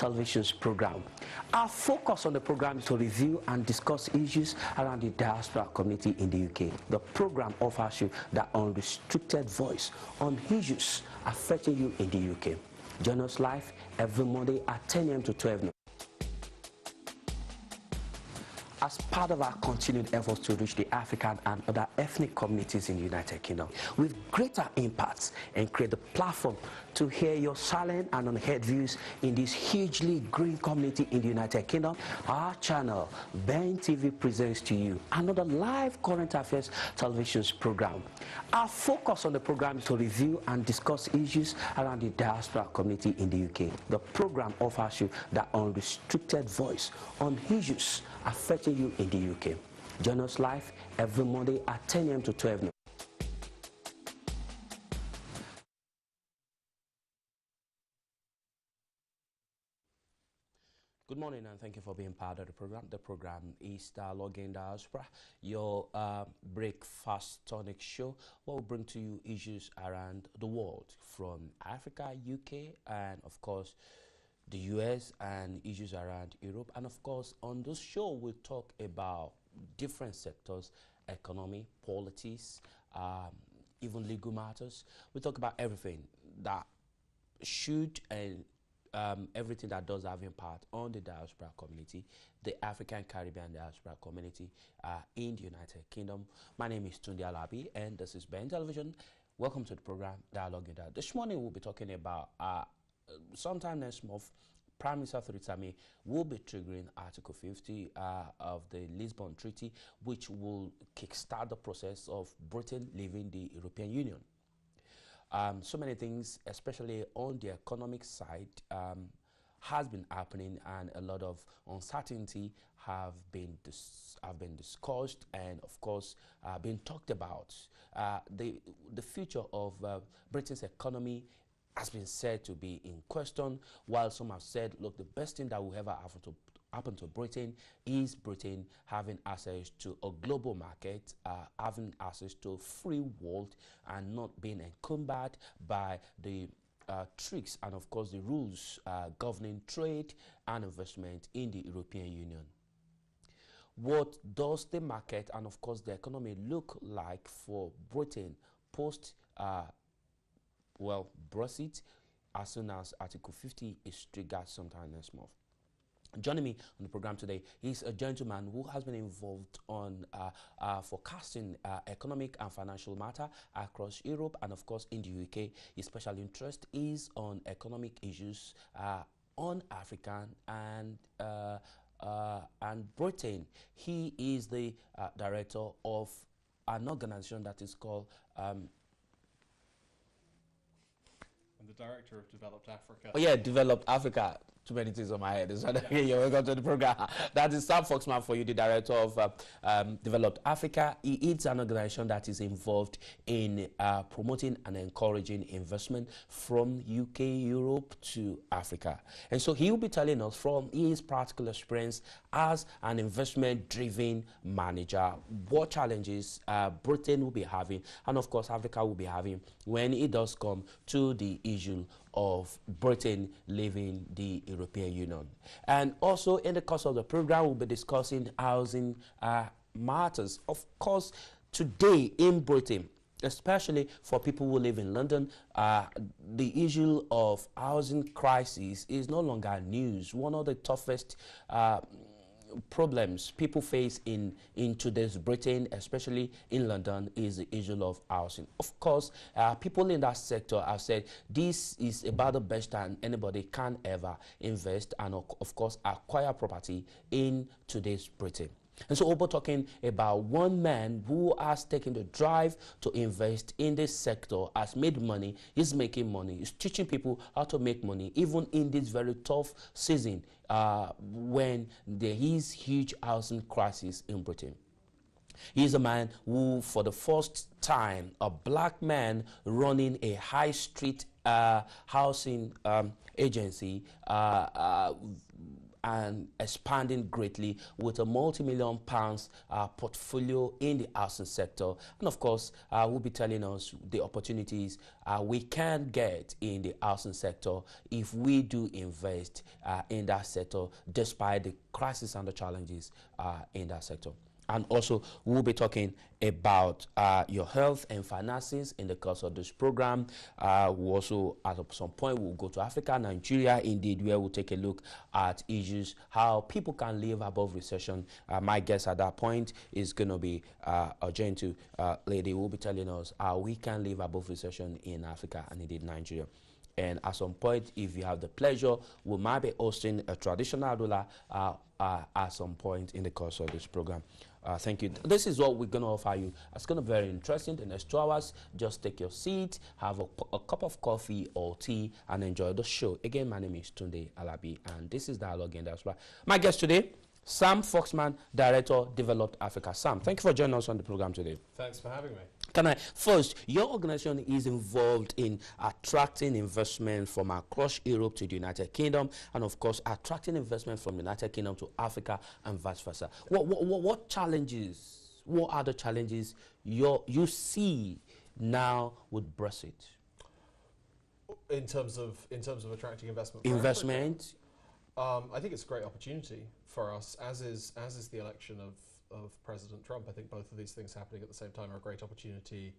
television's program. Our focus on the program is to review and discuss issues around the diaspora community in the UK. The program offers you that unrestricted voice on issues affecting you in the UK. Join us live every Monday at 10 a.m. to 12 noon. As part of our continued efforts to reach the African and other ethnic communities in the United Kingdom with greater impacts and create a platform to hear your silent and unheard views in this hugely growing community in the United Kingdom, our channel, Ben TV, presents to you another live current affairs television's program. Our focus on the program is to review and discuss issues around the diaspora community in the UK. The program offers you that unrestricted voice on issues affecting you in the UK. Join us live every Monday at 10 a.m. to 12 noon. Good morning and thank you for being part of the program. The program is Dialogue1 Diaspora, your breakfast tonic show, where we bring to you issues around the world from Africa, UK, and of course the US, and issues around Europe. And of course on this show we'll talk about different sectors: economy, politics, even legal matters. We talk about everything that should and everything that does have impact on the diaspora community, the African Caribbean diaspora community in the United Kingdom. My name is Tunde Alabi and this is Ben Television. Welcome to the program Dialogue1 Diaspora. This morning we'll be talking about sometime next month, Prime Minister Theresa May will be triggering Article 50 of the Lisbon Treaty, which will kickstart the process of Britain leaving the European Union. So many things, especially on the economic side, has been happening, and a lot of uncertainty have been discussed and, of course, been talked about. The future of Britain's economy has been said to be in question, while some have said, look, the best thing that will ever happen to Britain is Britain having access to a global market, having access to a free world, and not being encumbered by the tricks and of course the rules governing trade and investment in the European Union. What does the market and of course the economy look like for Britain post Brexit, as soon as Article 50 is triggered sometime next month? Joining me on the program today is a gentleman who has been involved on forecasting economic and financial matter across Europe and of course in the UK. His special interest is on economic issues on Africa and Britain. He is the director of an organization that is called I'm the director of Developed Africa. Oh yeah, Developed Africa. Too many things on my head. Welcome to the program. That is Sam Foxman for you, the director of Developed Africa. It's an organization that is involved in promoting and encouraging investment from UK, Europe to Africa. And so he will be telling us from his practical experience as an investment-driven manager what challenges Britain will be having, and of course Africa will be having when it does come to the issue of Britain leaving the European Union. And also in the course of the program we'll be discussing housing matters. Of course today in Britain, especially for people who live in London, the issue of housing crisis is no longer news. One of the toughest problems people face in today's Britain, especially in London, is the issue of housing. Of course, people in that sector have said this is about the best time anybody can ever invest and of course acquire property in today's Britain. And so we're talking about one man who has taken the drive to invest in this sector, has made money, is making money, is teaching people how to make money, even in this very tough season when there is huge housing crisis in Britain. He's a man who, for the first time, a black man running a high street housing agency, and expanding greatly with a multi-million pounds portfolio in the housing sector. And of course, will be telling us the opportunities we can get in the housing sector if we do invest in that sector, despite the crisis and the challenges in that sector. And also, we'll be talking about your health and finances in the course of this program. We'll also, at some point, we'll go to Africa, Nigeria, indeed, where we'll take a look at issues, how people can live above recession. My guest at that point is going to be a gentle lady who will be telling us how we can live above recession in Africa and indeed Nigeria. And at some point, if you have the pleasure, we might be hosting a traditional dollar at some point in the course of this program. Thank you. This is what we're going to offer you. It's going to be very interesting. The next 2 hours, just take your seat, have a cup of coffee or tea, and enjoy the show. Again, my name is Tunde Alabi, and this is Dialogue1. That's right. My guest today, Sam Foxman, Director, Developed Africa. Sam, thank you for joining us on the program today. Thanks for having me. Can I first, your organization is involved in attracting investment from across Europe to the United Kingdom, and of course attracting investment from the United Kingdom to Africa and vice versa. What challenges, what are the challenges you see now with Brexit? In terms of attracting investment. Investment. I think it's a great opportunity for us, as is the election of President Trump. I think both of these things happening at the same time are a great opportunity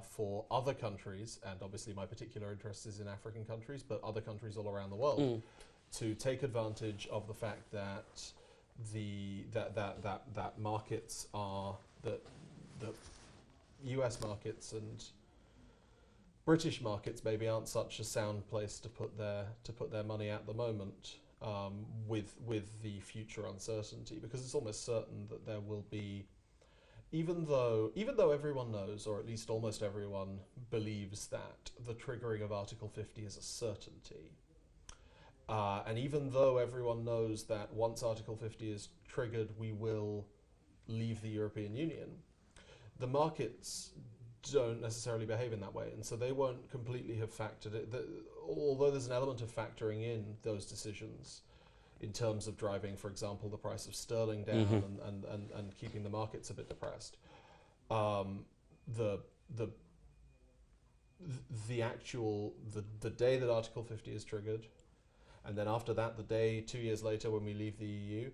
for other countries, and obviously my particular interest is in African countries, but other countries all around the world, to take advantage of the fact that that markets are that US markets and British markets maybe aren't such a sound place to put their money at the moment, with the future uncertainty, because it's almost certain that there will be, even though everyone knows, or at least almost everyone believes, that the triggering of Article 50 is a certainty, and even though everyone knows that once Article 50 is triggered we will leave the European Union, the markets don't necessarily behave in that way, and so they won't completely have factored it. Although there's an element of factoring in those decisions in terms of driving, for example, the price of sterling down and keeping the markets a bit depressed. The day that Article 50 is triggered, and then after that, the day 2 years later when we leave the EU,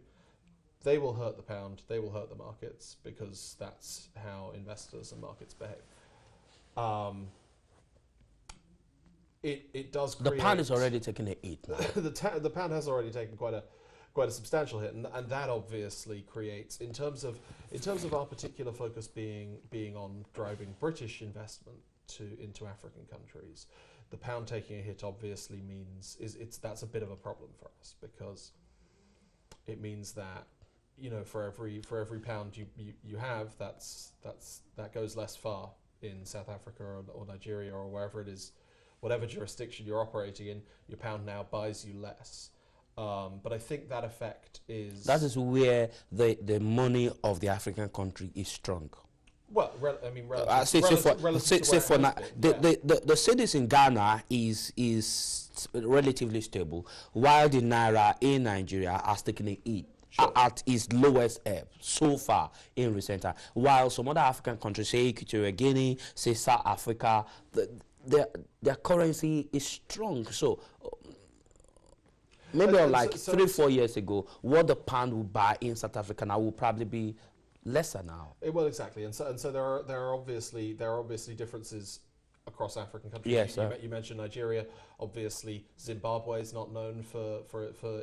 they will hurt the pound, they will hurt the markets, because that's how investors and markets behave. It does create... The pound is already taking a hit now. the pound has already taken quite a substantial hit, and that obviously creates, in terms of our particular focus being on driving British investment into African countries, the pound taking a hit obviously means that's a bit of a problem for us, because it means that, you know, for every pound you have, that goes less far in South Africa or Nigeria or wherever it is, whatever jurisdiction you're operating in, your pound now buys you less. But I think that effect is... That is where the money of the African country is strong. Well, the cedis in Ghana is relatively stable, while the Naira in Nigeria has taken a hit. Sure. At its lowest ebb so far in recent time, while some other African countries, say Equatorial Guinea, say South Africa, their currency is strong. So maybe like 3-4 years ago, what the pound would buy in South Africa now will probably be lesser now. Well, exactly, and so there are obviously differences across African countries. Yes, you mentioned Nigeria. Obviously, Zimbabwe is not known for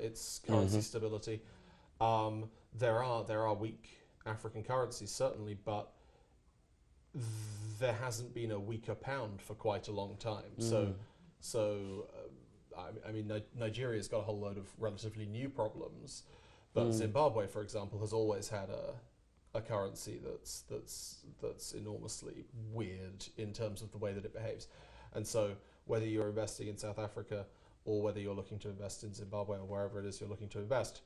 its currency stability. There are weak African currencies, certainly, but there hasn't been a weaker pound for quite a long time. Nigeria's got a whole load of relatively new problems, but Zimbabwe, for example, has always had a currency that's enormously weird in terms of the way that it behaves. And so whether you're investing in South Africa or whether you're looking to invest in Zimbabwe or wherever it is you're looking to invest,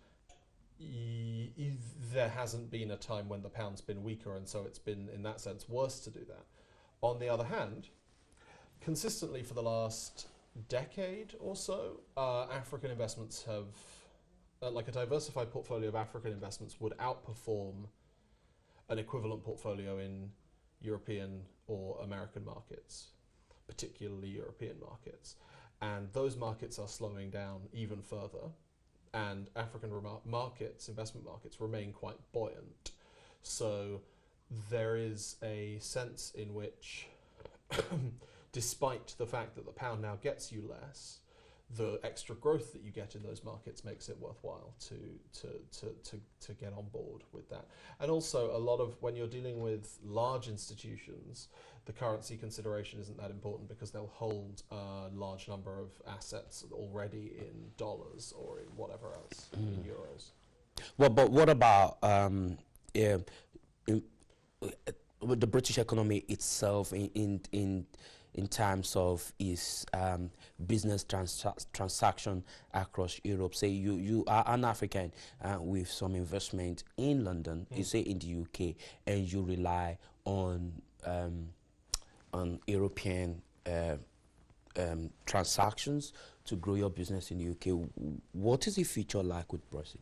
there hasn't been a time when the pound's been weaker, and so it's been, in that sense, worse to do that. On the other hand, consistently for the last decade or so, African investments like a diversified portfolio of African investments would outperform an equivalent portfolio in European or American markets, particularly European markets. And those markets are slowing down even further, and African markets, investment markets, remain quite buoyant. So there is a sense in which, despite the fact that the pound now gets you less, the extra growth that you get in those markets makes it worthwhile to get on board with that. And also, a lot of, when you're dealing with large institutions, the currency consideration isn't that important because they'll hold a large number of assets already in dollars or in whatever else, in euros. Well, but what about with the British economy itself in terms of its business transaction across Europe? Say you are an African with some investment in London, you say in the UK, and you rely on European transactions to grow your business in the UK. What is the future like with Brexit?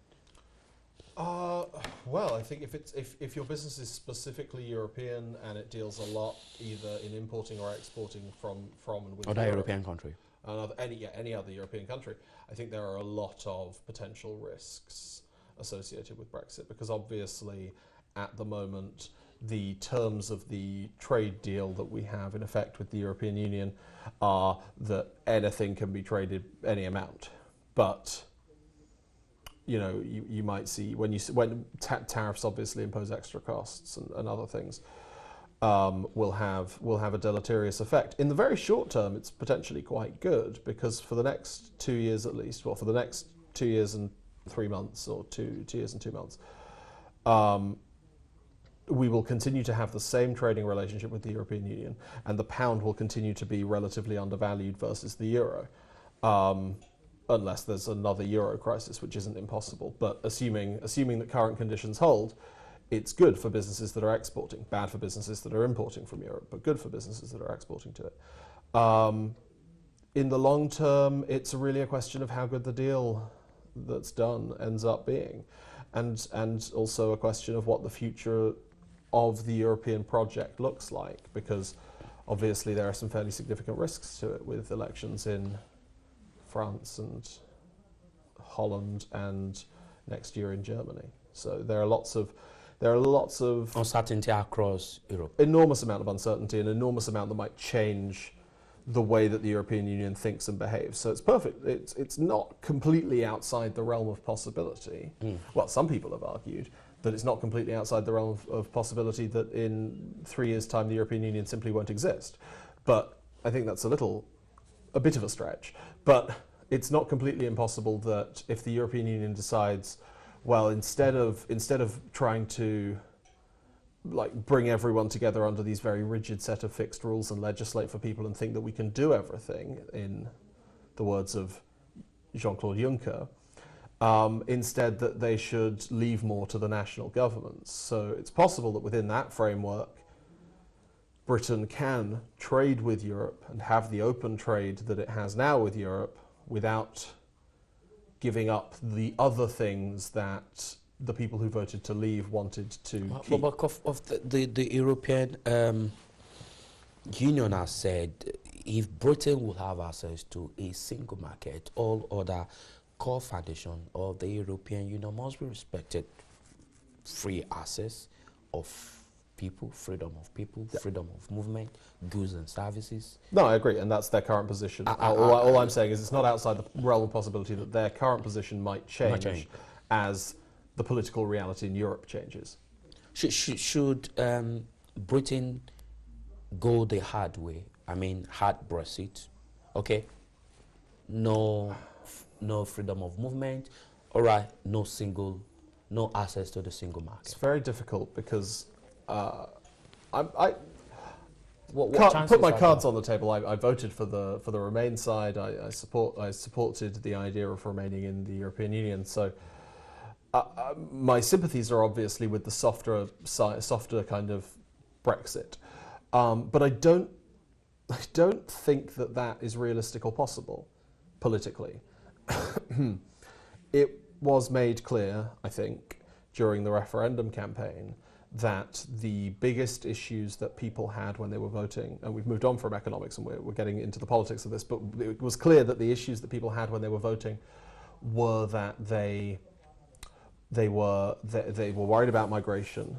Well, I think if your business is specifically European and it deals a lot either in importing or exporting from and with Other European country. Any other European country, I think there are a lot of potential risks associated with Brexit, because obviously at the moment the terms of the trade deal that we have in effect with the European Union are that anything can be traded any amount, but you might see when tariffs obviously impose extra costs and other things, will have a deleterious effect. In the very short term, it's potentially quite good, because for the next 2 years at least, well, for the next 2 years and 3 months, or 2 years and 2 months, we will continue to have the same trading relationship with the European Union, and the pound will continue to be relatively undervalued versus the euro. Unless there's another euro crisis, which isn't impossible. But assuming that current conditions hold, it's good for businesses that are exporting, bad for businesses that are importing from Europe, but good for businesses that are exporting to it. In the long term, it's really a question of how good the deal that's done ends up being, and also a question of what the future of the European project looks like, because obviously there are some fairly significant risks to it, with elections in France and Holland and next year in Germany. So there are lots of Uncertainty across Europe. Enormous amount of uncertainty, an enormous amount that might change the way that the European Union thinks and behaves. So it's perfect. It's not completely outside the realm of possibility. Well, some people have argued that it's not completely outside the realm of possibility that in 3 years' time the European Union simply won't exist. But I think that's a bit of a stretch. But it's not completely impossible that if the European Union decides, well, instead of trying to bring everyone together under these very rigid set of fixed rules and legislate for people and think that we can do everything, in the words of Jean-Claude Juncker, instead that they should leave more to the national governments. So it's possible that within that framework, Britain can trade with Europe and have the open trade that it has now with Europe without giving up the other things that the people who voted to leave wanted to keep. But of the European Union has said if Britain will have access to a single market, all other core foundation of the European Union must be respected. Free access of people, freedom of movement, goods and services. No, I agree, and that's their current position. All I'm saying is it's not outside the realm of possibility that their current position might change as the political reality in Europe changes. Should Britain go the hard way? I mean, hard Brexit, okay? No freedom of movement, all right, no access to the single market. It's very difficult because What put my cards on the table. I voted for the Remain side. I supported the idea of remaining in the European Union. So my sympathies are obviously with the softer kind of Brexit. But I don't think that is realistic or possible politically. It was made clear, I think, during the referendum campaign that the biggest issues that people had when they were voting, and we've moved on from economics and we're getting into the politics of this, but it was clear that the issues that people had when they were voting were that they were worried about migration,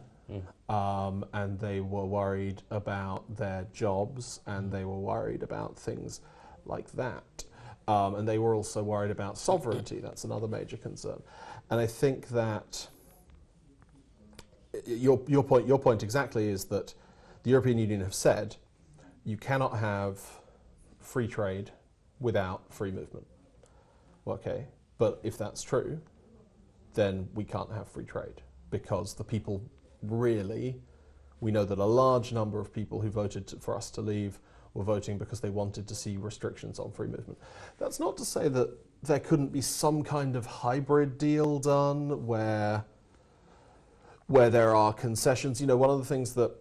and they were worried about their jobs, and they were worried about things like that. And they were also worried about sovereignty. That's another major concern. And I think that your point exactly is that the European Union have said you cannot have free trade without free movement. Okay, but if that's true, then we can't have free trade, because the people really, we know that a large number of people who voted for us to leave were voting because they wanted to see restrictions on free movement. That's not to say that there couldn't be some kind of hybrid deal done where there are concessions. You know, one of the things that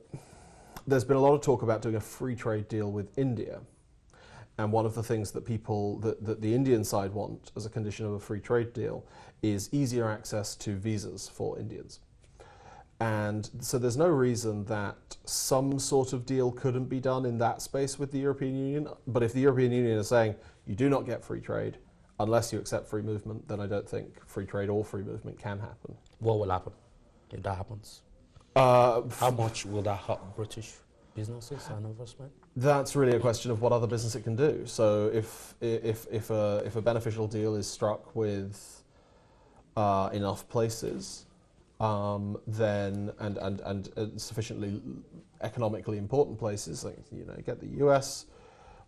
there's been a lot of talk about doing a free trade deal with India. And one of the things that that the Indian side want as a condition of a free trade deal is easier access to visas for Indians. And so there's no reason that some sort of deal couldn't be done in that space with the European Union. But if the European Union is saying you do not get free trade unless you accept free movement, then I don't think free trade or free movement can happen. What will happen if that happens? How much will that hurt British businesses and investment? That's really a question of what other business it can do. So if a beneficial deal is struck with enough places, then and sufficiently economically important places, like, you know, get the US,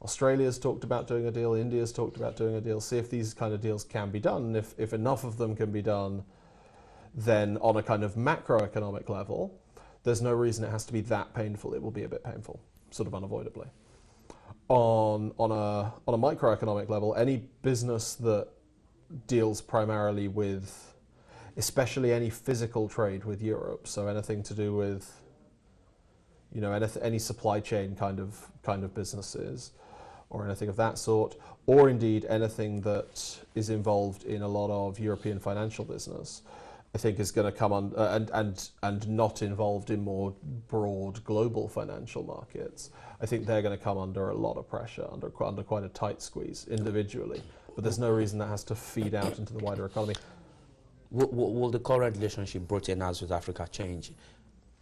Australia's talked about doing a deal, India's talked about doing a deal. See if these kind of deals can be done. If enough of them can be done, then on a kind of macroeconomic level, there's no reason it has to be that painful. It will be a bit painful, sort of unavoidably. On a microeconomic level, any business that deals primarily with, especially any physical trade with Europe, so anything to do with, you know, any supply chain kind of businesses, or anything of that sort, or indeed anything that is involved in a lot of European financial business, I think is going to come on and not involved in more broad global financial markets. I think they're going to come under a lot of pressure, under quite a tight squeeze individually. But there's no reason that has to feed out into the wider economy. Will the current relationship Britain has with Africa change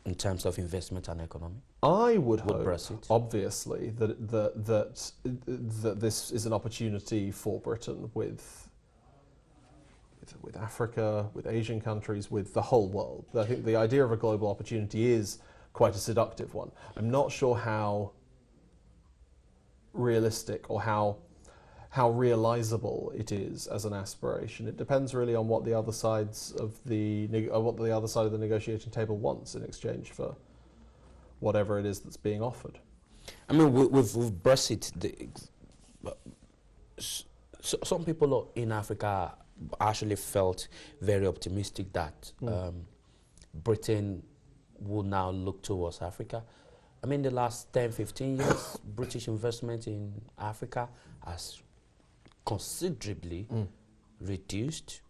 in terms of investment and economy? I would hope, Brexit? Obviously, that this is an opportunity for Britain with Africa, with Asian countries, with the whole world. I think the idea of a global opportunity is quite a seductive one. I'm not sure how realistic or how realizable it is as an aspiration. It depends really on what the other sides of the negotiating table wants in exchange for whatever it is that's being offered. I mean, with Brexit, some people in Africa actually felt very optimistic that Britain will now look towards Africa. I mean, the last 10, 15 years, British investment in Africa has considerably reduced,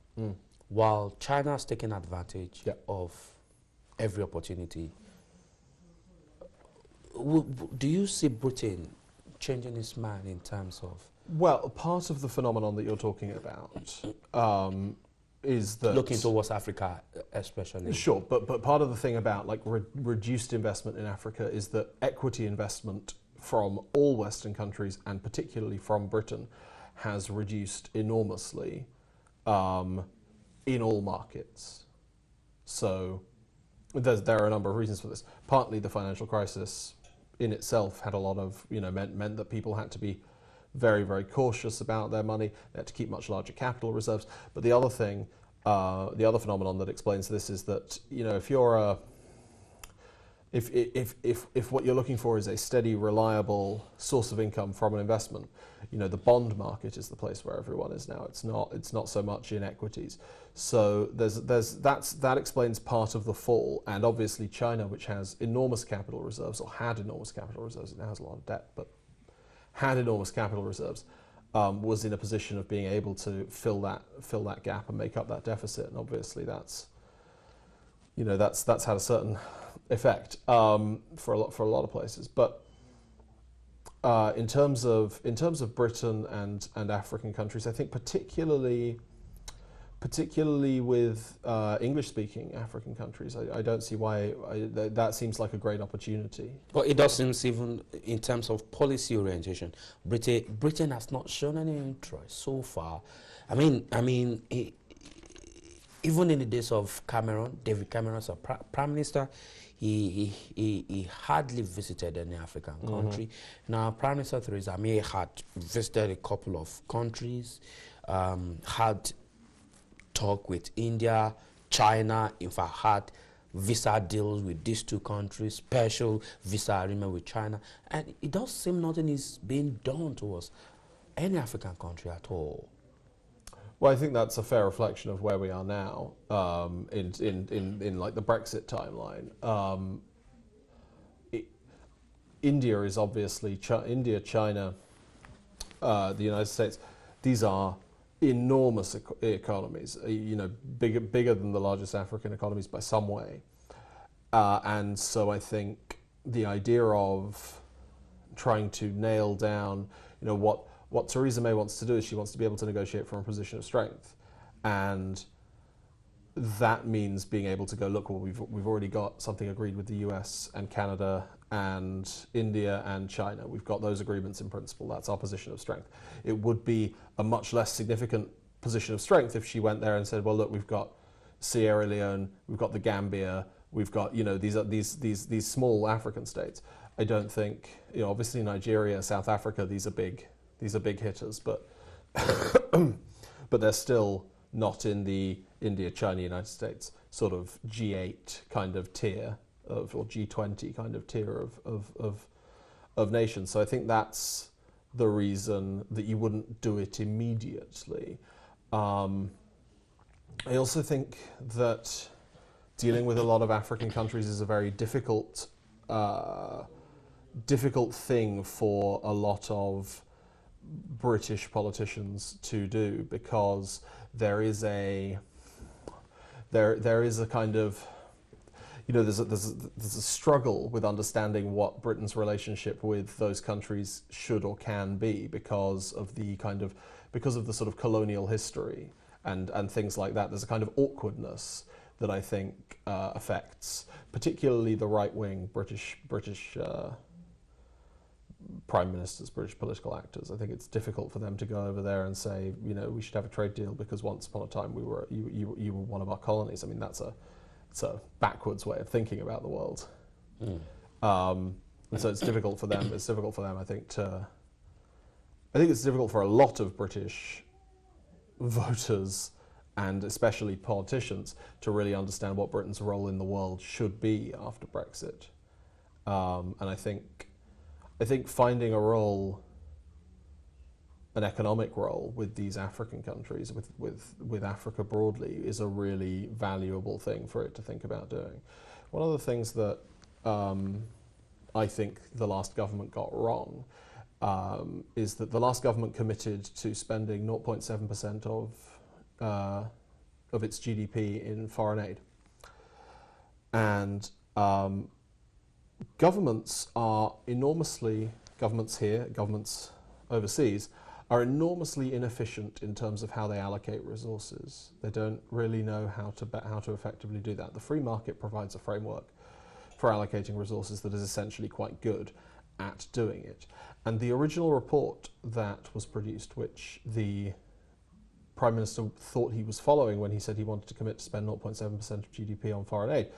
while China has taken advantage of every opportunity. Do you see Britain changing its mind in terms of? Well, part of the phenomenon that you're talking about is that looking towards Africa, especially. Sure, but part of the thing about like reduced investment in Africa is that equity investment from all Western countries, and particularly from Britain, has reduced enormously in all markets. So there are a number of reasons for this. Partly the financial crisis in itself had a lot of, meant that people had to be very, very cautious about their money. They had to keep much larger capital reserves. But the other thing, the other phenomenon that explains this is that, if you're if what you're looking for is a steady, reliable source of income from an investment, the bond market is the place where everyone is now. It's not so much in equities. So that explains part of the fall. And obviously China, which has enormous capital reserves, or had enormous capital reserves, it now has a lot of debt, but had enormous capital reserves, was in a position of being able to fill that gap and make up that deficit, and obviously that's had a certain effect for a lot of places. But in terms of Britain and African countries, I think particularly with English-speaking African countries, I don't see why that seems like a great opportunity. But it does seem, even in terms of policy orientation, Britain has not shown any interest so far. I mean, even in the days of Cameron, David Cameron as a prime minister, he hardly visited any African country. Now, Prime Minister Theresa May had visited a couple of countries, had talk with India, China, in fact had visa deals with these two countries, special visa agreement with China, and it does seem nothing is being done towards any African country at all. Well, I think that's a fair reflection of where we are now in like the Brexit timeline. India is obviously India, China, the United States. These are enormous economies, bigger than the largest African economies by some way. And so I think the idea of trying to nail down, what Theresa May wants to do is she wants to be able to negotiate from a position of strength, and that means being able to go, look, well, we've already got something agreed with the US and Canada and India and China. We've got those agreements in principle. That's our position of strength. It would be a much less significant position of strength if she went there and said, well, look, we've got Sierra Leone, we've got the Gambia, we've got these small African states. I don't think, obviously Nigeria, South Africa, these are big hitters, but but they're still not in the India, China, United States sort of G8 kind of tier or G20 kind of tier of nations. So I think that's the reason that you wouldn't do it immediately. I also think that dealing with a lot of African countries is a very difficult thing for a lot of British politicians to do, because there is a kind of, there's a struggle with understanding what Britain's relationship with those countries should or can be because of the sort of colonial history and things like that. There's a kind of awkwardness that I think affects particularly the right-wing British prime ministers, British political actors. I think it's difficult for them to go over there and say, we should have a trade deal because once upon a time you were one of our colonies. I mean, it's a backwards way of thinking about the world. And so it's difficult for them. It's difficult for them, I think it's difficult for a lot of British voters and especially politicians to really understand what Britain's role in the world should be after Brexit. And I think finding a role, an economic role with these African countries, with Africa broadly, is a really valuable thing for it to think about doing. One of the things that I think the last government got wrong is that the last government committed to spending 0.7% of its GDP in foreign aid. And governments here, governments overseas, are enormously inefficient in terms of how they allocate resources. They don't really know how to effectively do that. The free market provides a framework for allocating resources that is essentially quite good at doing it. And the original report that was produced, which the Prime Minister thought he was following when he said he wanted to commit to spend 0.7% of GDP on foreign aid,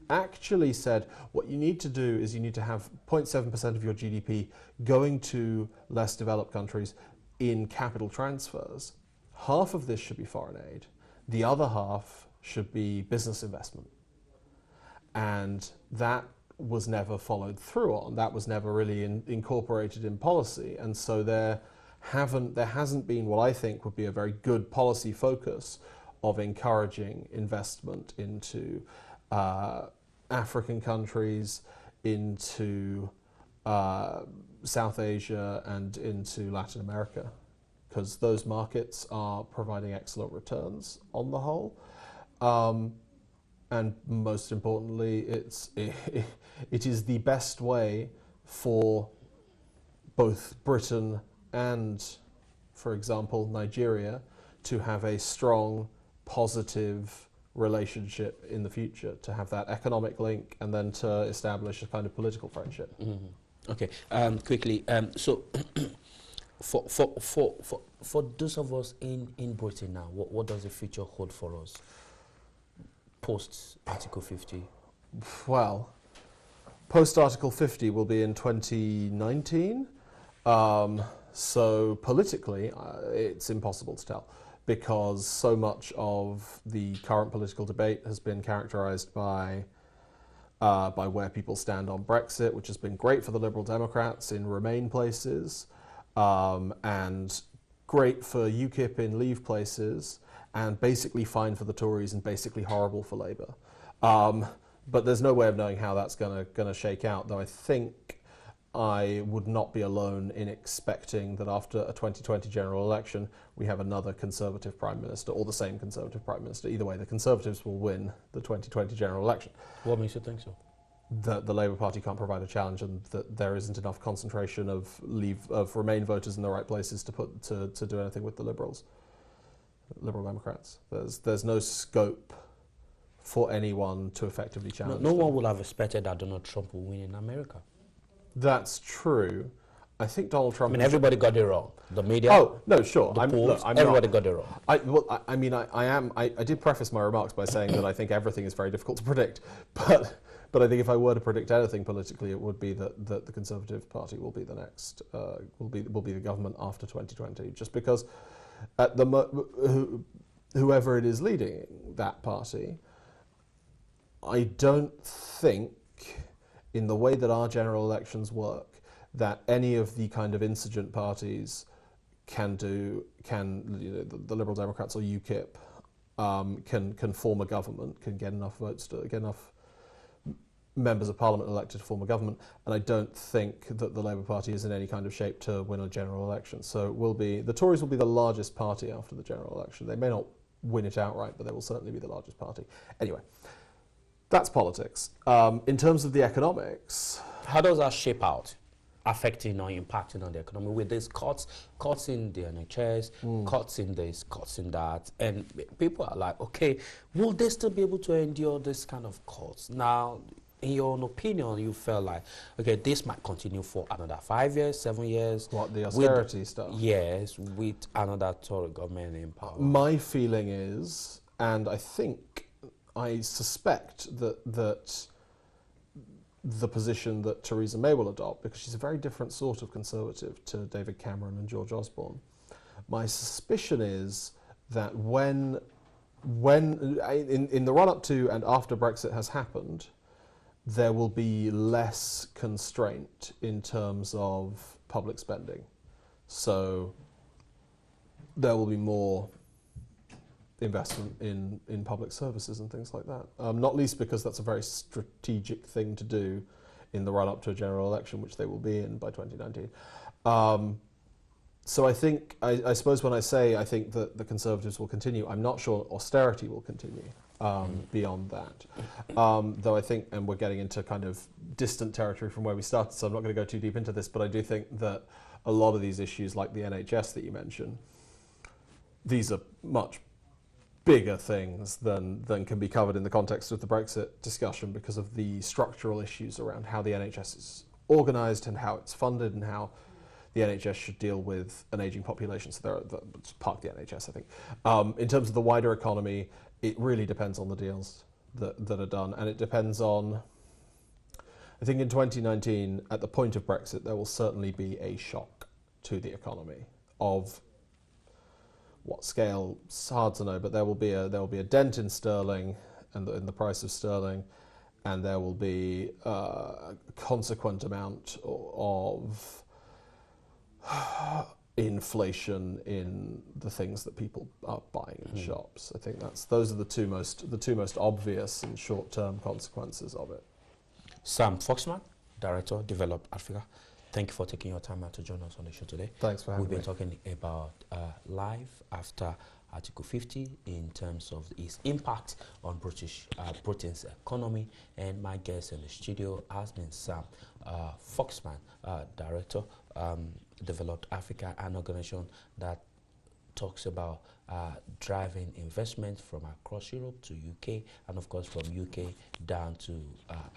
actually said what you need to do is you need to have 0.7% of your GDP going to less developed countries in capital transfers. Half of this should be foreign aid. The other half should be business investment. And that was never followed through on. That was never really incorporated in policy. And so there hasn't been what I think would be a very good policy focus of encouraging investment into African countries, into South Asia and into Latin America. because those markets are providing excellent returns on the whole. And most importantly, it is the best way for both Britain and, for example, Nigeria to have a strong, positive relationship in the future, to have that economic link and then to establish a kind of political friendship. Mm-hmm. Okay, quickly, so for those of us in Britain now, what does the future hold for us post Article 50? Well, post Article 50 will be in 2019. So politically, it's impossible to tell, because so much of the current political debate has been characterised by where people stand on Brexit, which has been great for the Liberal Democrats in Remain places, and great for UKIP in Leave places, and basically fine for the Tories and basically horrible for Labour. But there's no way of knowing how that's going to shake out, though I think I would not be alone in expecting that after a 2020 general election, we have another Conservative Prime Minister, or the same Conservative Prime Minister. Either way, the Conservatives will win the 2020 general election. What makes you think so? That the Labour Party can't provide a challenge, and that there isn't enough concentration of Remain voters in the right places to do anything with the Liberal Democrats. There's no scope for anyone to effectively challenge. No one would have expected that Donald Trump will win in America. That's true. I think Donald Trump. I mean, everybody got it wrong. The media. Oh no, sure. The polls, everybody got it wrong. I did preface my remarks by saying that I think everything is very difficult to predict, but I think if I were to predict anything politically, it would be that the Conservative Party will be the next will be the government after 2020, just because at the whoever it is leading that party, I don't think, in the way that our general elections work, that any of the kind of insurgent parties the Liberal Democrats or UKIP can form a government, can get enough votes to get enough members of Parliament elected to form a government, and I don't think that the Labour Party is in any kind of shape to win a general election. So the Tories will be the largest party after the general election. They may not win it outright, but they will certainly be the largest party. Anyway, that's politics. In terms of the economics, how does that shape out, affecting or impacting on the economy with these cuts in the NHS, cuts in this, cuts in that, and people are like, okay, will they still be able to endure this kind of cuts? Now, in your own opinion, you felt like, okay, this might continue for another 5 years, 7 years. What, the austerity stuff? Yes, with another Tory government in power. My feeling is, and I suspect that the position that Theresa May will adopt, because she's a very different sort of Conservative to David Cameron and George Osborne. My suspicion is that when in the run-up to and after Brexit has happened, there will be less constraint in terms of public spending. So there will be more investment in public services and things like that. Not least because that's a very strategic thing to do in the run-up to a general election, which they will be in by 2019. So I think, I suppose when I say I think that the Conservatives will continue, I'm not sure austerity will continue beyond that. Though I think, and we're getting into kind of distant territory from where we started, so I'm not going to go too deep into this, but I do think that a lot of these issues, like the NHS that you mentioned, these are much bigger things than can be covered in the context of the Brexit discussion, because of the structural issues around how the NHS is organised and how it's funded and how the NHS should deal with an ageing population. So park the NHS, I think. In terms of the wider economy, it really depends on the deals that are done, and it depends on, I think in 2019, at the point of Brexit, there will certainly be a shock to the economy. Of what scale, it's hard to know, but there will be a dent in sterling and in the price of sterling, and there will be a consequent amount of inflation in the things that people are buying in shops. I think those are the two most obvious and short-term consequences of it. Sam Foxman, Director, Develop Africa. Thank you for taking your time out to join us on the show today. Thanks for having me. We've been talking about life after Article 50 in terms of its impact on Britain's economy, and my guest in the studio has been Sam Foxman, Director, Developed Africa, an organization that talks about driving investment from across Europe to UK, and of course from UK down to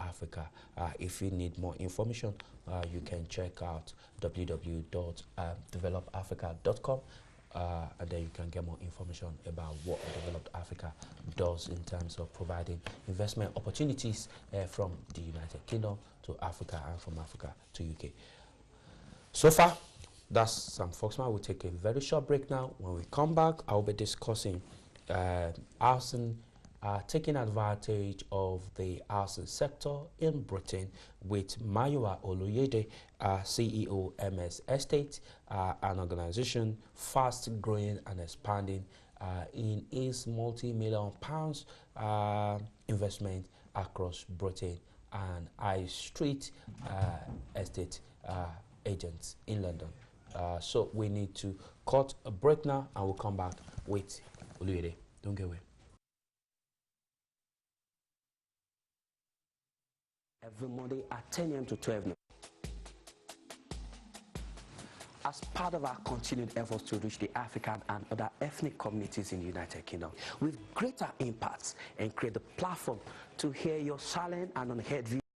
Africa. If you need more information, you can check out www.developafrica.com, and then you can get more information about what Developed Africa does in terms of providing investment opportunities from the United Kingdom to Africa and from Africa to UK. So far, that's Sam Foxman. We'll take a very short break now. When we come back, I'll be discussing housing, taking advantage of the housing sector in Britain with Mayua Oluyede, CEO MS Estate, an organization fast growing and expanding in its multi-million pounds investment across Britain and high street estate agents in London. So we need to cut a break now, and we'll come back with Oluyede. Don't get away. Every Monday at 10 a.m. to 12 noon. As part of our continued efforts to reach the African and other ethnic communities in the United Kingdom with greater impacts and create the platform to hear your silent and unheard views